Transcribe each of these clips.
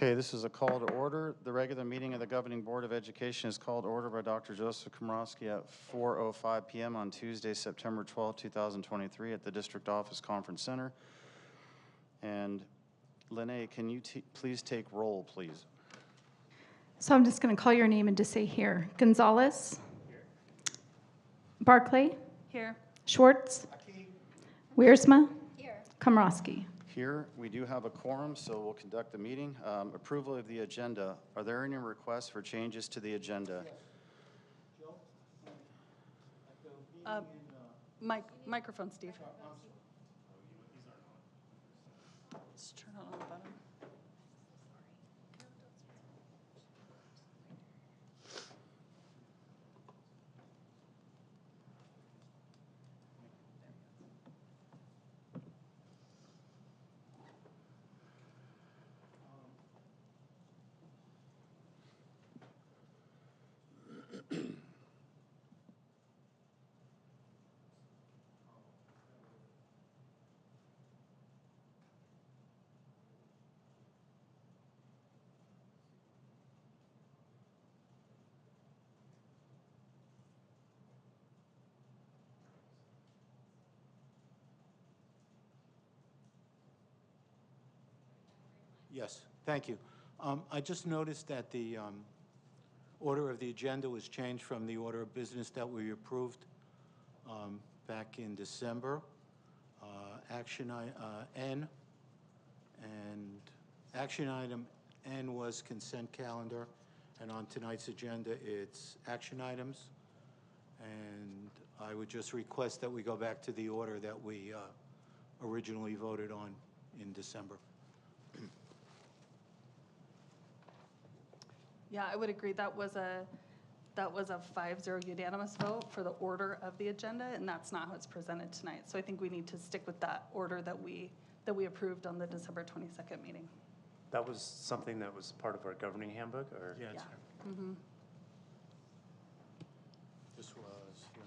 Okay, this is a call to order. The regular meeting of the Governing Board of Education is called to order by Dr. Joseph Komorowski at 4:05 p.m. on Tuesday, September 12, 2023 at the District Office Conference Center. And Lene, can you please take roll, please? So I'm just going to call your name and just say here. Gonzalez. Here. Barclay. Here. Schwartz. Wiersma. Here. Komorowski. Here, we do have a quorum, so we'll conduct the meeting. Approval of the agenda. Are there any requests for changes to the agenda? Microphone, Steve. Let's turn it on the bottom. Yes, thank you. I just noticed that the order of the agenda was changed from the order of business that we approved back in December. Action N, and action item N was consent calendar, and on tonight's agenda it's action items. And I would just request that we go back to the order that we originally voted on in December. Yeah, I would agree. That was a 5-0 unanimous vote for the order of the agenda, and that's not how it's presented tonight. So I think we need to stick with that order that we approved on the December 22nd meeting. That was something that was part of our governing handbook, or? Yeah. Mm-hmm. This was here.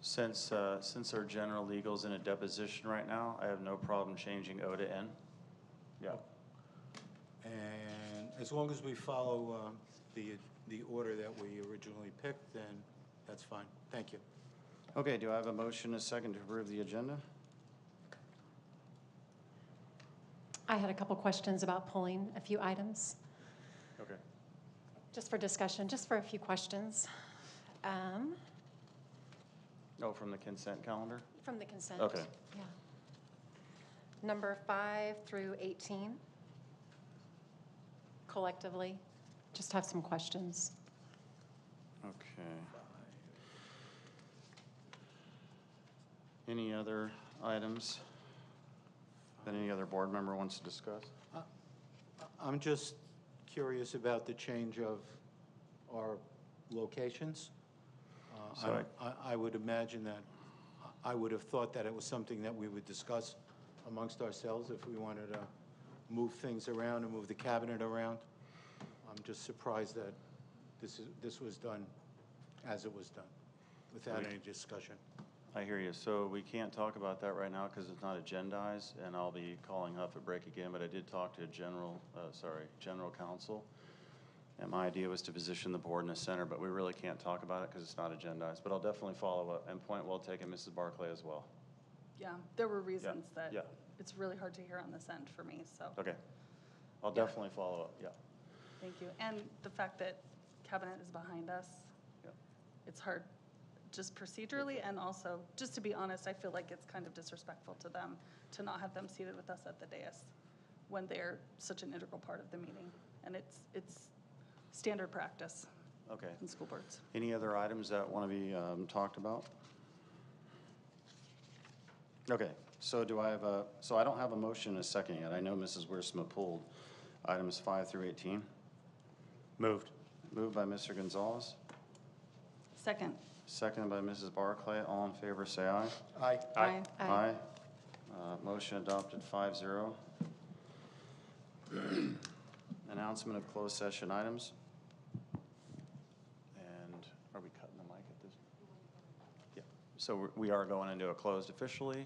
Since our general legal's in a deposition right now, I have no problem changing O to N. Yeah. And as long as we follow the order that we originally picked, then that's fine. Thank you. Okay, do I have a motion and a second to approve the agenda? I had a couple questions about pulling a few items. Okay. Just for discussion, just for a few questions. Oh, from the consent calendar? From the consent. Okay. Yeah. Number 5 through 18. Collectively, just have some questions. Okay. Any other items that any other board member wants to discuss? I'm just curious about the change of our locations. I would imagine that I would have thought that it was something that we would discuss amongst ourselves if we wanted to move things around and move the cabinet around. I'm just surprised that this was done as it was done, without any discussion. I hear you. So we can't talk about that right now because it's not agendized, and I'll be calling Huff at break again, but I did talk to general counsel, and my idea was to position the board in the center, but we really can't talk about it because it's not agendized. But I'll definitely follow up, and point well taken, Mrs. Barclay, as well. Yeah, there were reasons that Yeah. it's really hard to hear on this end for me, so. Okay. I'll definitely follow up, yeah. Thank you. And the fact that cabinet is behind us, Yep. it's hard just procedurally, and also, just to be honest, I feel like it's kind of disrespectful to them to not have them seated with us at the dais when they're such an integral part of the meeting. And it's standard practice Okay. in school boards. Any other items that want to be talked about? Okay, so so I don't have a motion and a second yet. I know Mrs. Wiersma pulled items 5 through 18. Moved. Moved by Mr. Gonzalez, Second. seconded by Mrs. Barclay. All in favor, say aye. Aye. Aye. Aye. Motion adopted 5-0. Announcement of closed session items. And are we cutting the mic at this? Yeah. So we are going into a closed officially.